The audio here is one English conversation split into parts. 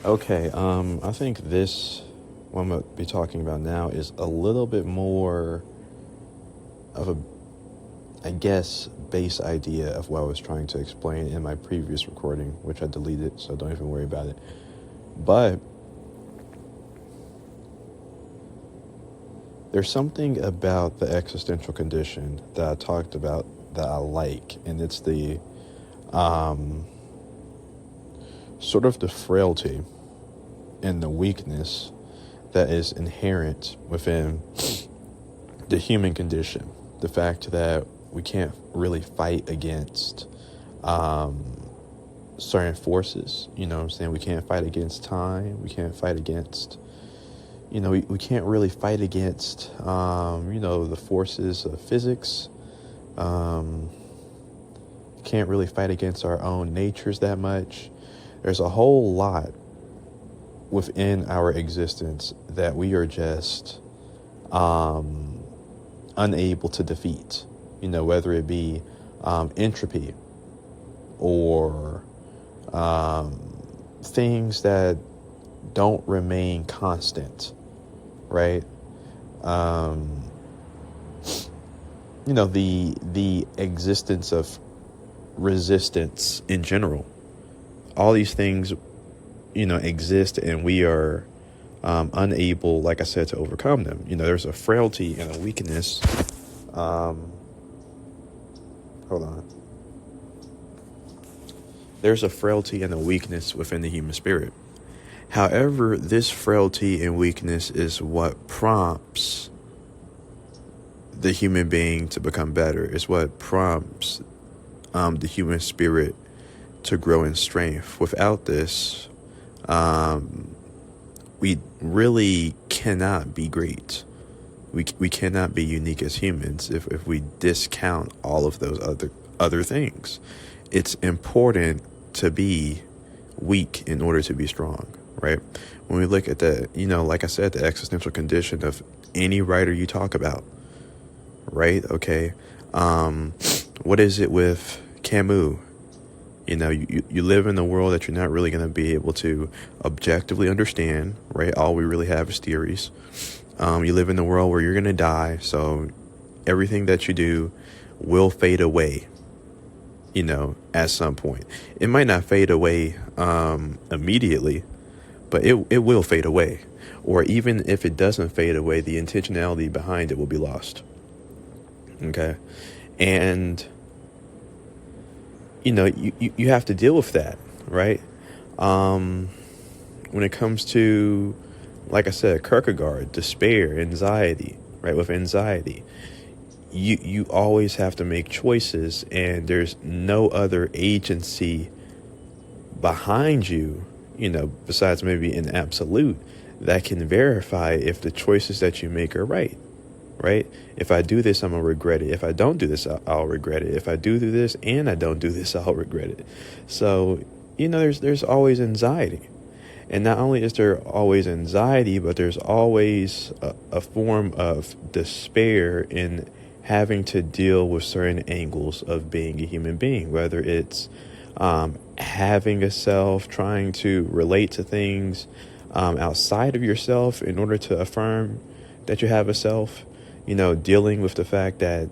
Okay, I think this what I'm going to be talking about now is a little bit more of a, I guess, base idea of what I was trying to explain in my previous recording, which I deleted, so don't even worry about it. But there's something about the existential condition that I talked about that I like, and it's the sort of the frailty and the weakness that is inherent within the human condition. The fact that we can't really fight against certain forces, you know what I'm saying? We can't fight against time. We can't fight against, we can't really fight against, the forces of physics. Can't really fight against our own natures that much. There's a whole lot within our existence that we are just unable to defeat, whether it be entropy or things that don't remain constant, right? The existence of resistance in general. All these things, exist, and we are unable, like I said, to overcome them. There's a frailty and a weakness. Hold on. There's a frailty and a weakness within the human spirit. However, this frailty and weakness is what prompts the human being to become better. It's what prompts the human spirit to grow in strength. Without this, we really cannot be great. We cannot be unique as humans if we discount all of those other things. It's important to be weak in order to be strong, right? When we look at the, like I said, the existential condition of any writer you talk about, right? Okay. What is it with Camus? You live in a world that you're not really going to be able to objectively understand, right? All we really have is theories. You live in a world where you're going to die, so everything that you do will fade away, at some point. It might not fade away immediately, but it will fade away. Or even if it doesn't fade away, the intentionality behind it will be lost. Okay? And you have to deal with that, right? When it comes to, like I said, Kierkegaard, despair, anxiety, right? With anxiety, you always have to make choices, and there's no other agency behind you, besides maybe an absolute, that can verify if the choices that you make are right. Right? If I do this, I'm going to regret it. If I don't do this, I'll regret it. If I do this and I don't do this, I'll regret it. So, there's always anxiety. And not only is there always anxiety, but there's always a form of despair in having to deal with certain angles of being a human being, whether it's having a self, trying to relate to things outside of yourself in order to affirm that you have a self. Dealing with the fact that,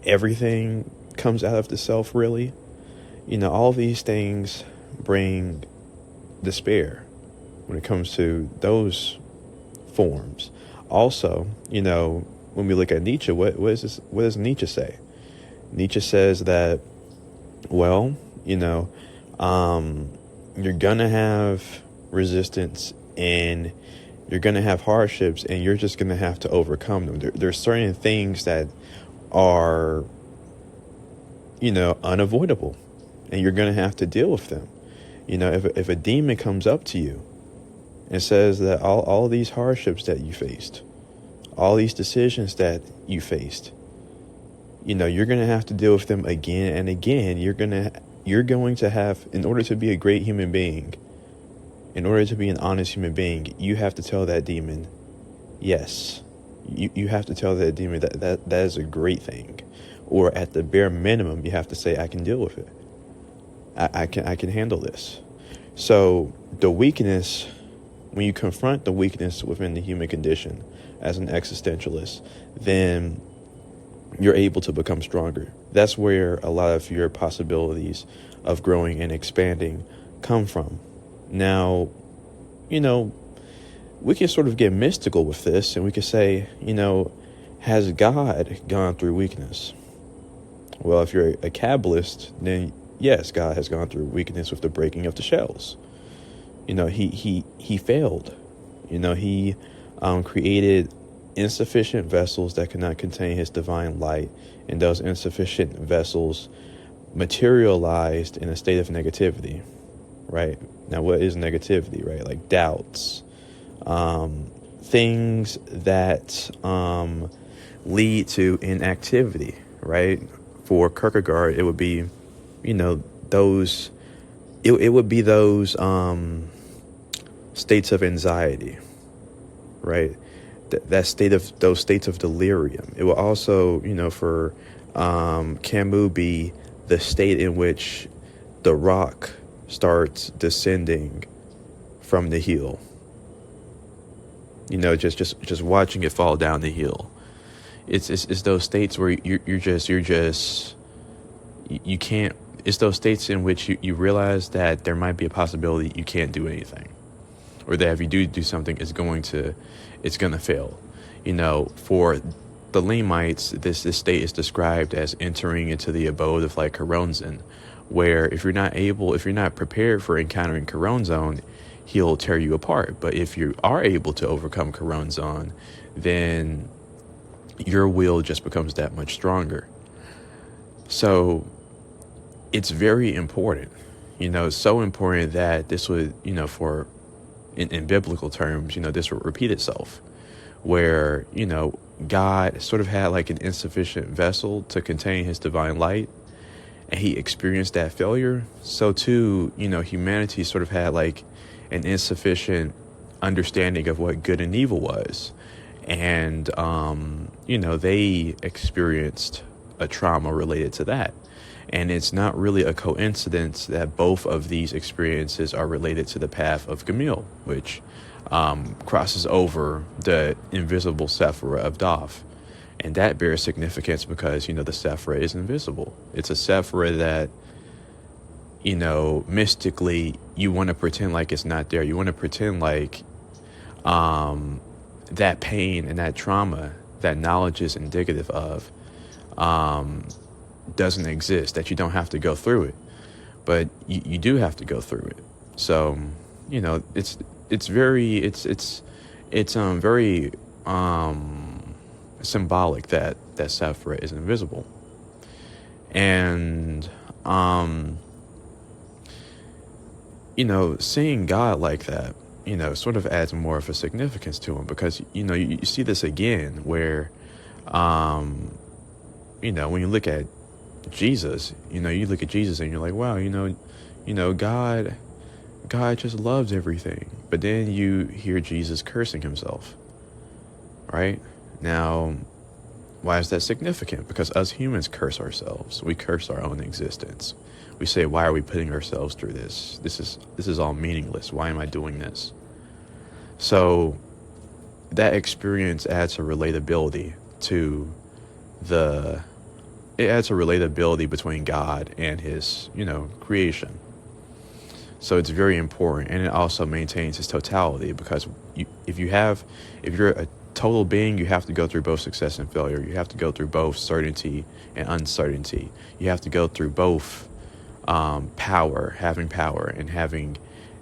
everything comes out of the self, really. All these things bring despair when it comes to those forms. Also, when we look at Nietzsche, what does Nietzsche say? Nietzsche says that, well, you're going to have resistance and you're going to have hardships, and you're just going to have to overcome them. There's certain things that are, unavoidable, and you're going to have to deal with them. If a demon comes up to you and says that all these hardships that you faced, all these decisions that you faced, you're going to have to deal with them again and again. You're going to have, in order to be a great human being, in order to be an honest human being, you have to tell that demon, yes. You have to tell that demon that is a great thing. Or at the bare minimum, you have to say, I can deal with it. I can handle this. So the weakness, when you confront the weakness within the human condition as an existentialist, then you're able to become stronger. That's where a lot of your possibilities of growing and expanding come from. Now, we can sort of get mystical with this, and we could say, has God gone through weakness? Well, if you're a Kabbalist, then yes, God has gone through weakness with the breaking of the shells. He failed. He created insufficient vessels that could not contain his divine light, and those insufficient vessels materialized in a state of negativity, right? Now, what is negativity, right? Like doubts, things that lead to inactivity, right? For Kierkegaard, it would be, those, it would be those states of anxiety, right? Those states of delirium. It will also, for Camus, be the state in which the rock starts descending from the hill. Just watching it fall down the hill. It's those states where you can't. It's those states in which you realize that there might be a possibility you can't do anything, or that if you do something, it's going to fail. For the Lemites, this state is described as entering into the abode of like Choronzon, where if you're not prepared for encountering Choronzon, he'll tear you apart. But if you are able to overcome Choronzon, then your will just becomes that much stronger. So it's very important, so important that this would, for in biblical terms, this would repeat itself, where, God sort of had like an insufficient vessel to contain his divine light, and he experienced that failure. So too, humanity sort of had like an insufficient understanding of what good and evil was. And, they experienced a trauma related to that. And it's not really a coincidence that both of these experiences are related to the path of Gamil, which crosses over the invisible Sephirah of Daf. And that bears significance because, the Sephirah is invisible. It's a Sephirah that, mystically, you want to pretend like it's not there. You want to pretend like that pain and that trauma that knowledge is indicative of doesn't exist, that you don't have to go through it. But you do have to go through it. So, it's very symbolic that Sephirah is invisible. And seeing God like that, sort of adds more of a significance to him, because you see this again where when you look at Jesus, you look at Jesus and you're like, wow, God just loves everything. But then you hear Jesus cursing himself, right? Now, why is that significant? Because us humans curse ourselves. We curse our own existence. We say, why are we putting ourselves through this? This is all meaningless. Why am I doing this? So that experience adds a relatability between God and his, creation. So it's very important, and it also maintains its totality, because if you're a total being, you have to go through both success and failure. You have to go through both certainty and uncertainty. You have to go through both having power and having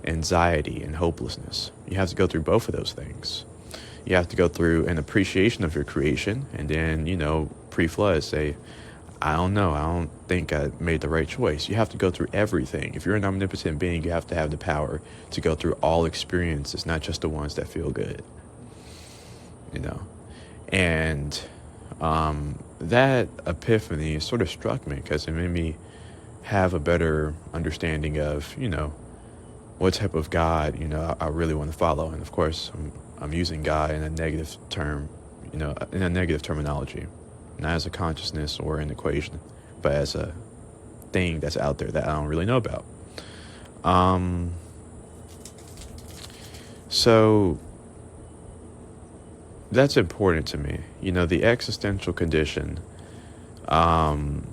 anxiety and hopelessness. You have to go through both of those things. You have to go through an appreciation of your creation, and then, pre-flood, say, I don't know. I don't think I made the right choice. You have to go through everything. If you're an omnipotent being, you have to have the power to go through all experiences, not just the ones that feel good. And that epiphany sort of struck me, because it made me have a better understanding of, what type of God, I really want to follow. And of course, I'm using God in a negative term, in a negative terminology. Not as a consciousness or an equation, but as a thing that's out there that I don't really know about. So that's important to me. The existential condition, the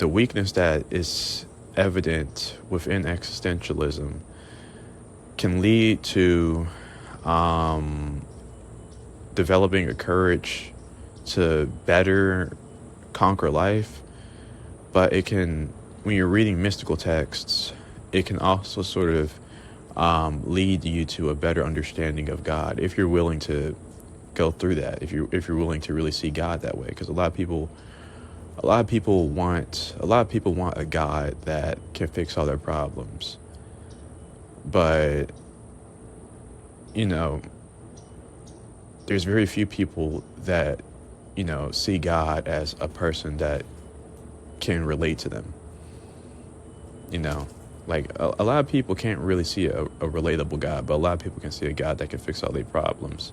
weakness that is evident within existentialism can lead to developing a courage to better conquer life. But it can, when you're reading mystical texts, it can also sort of lead you to a better understanding of God if you're willing to go through that. If you're willing to really see God that way, because a lot of people want a God that can fix all their problems, but there's very few people that see God as a person that can relate to them. Like a lot of people can't really see a relatable God, but a lot of people can see a God that can fix all their problems.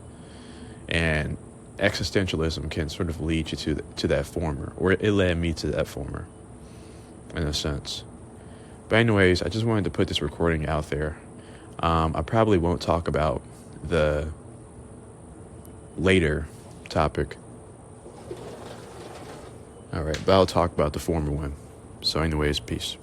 And existentialism can sort of lead you to that former, or it led me to that former, in a sense. But anyways, I just wanted to put this recording out there. I probably won't talk about the later topic. All right, but I'll talk about the former one. So anyways, peace.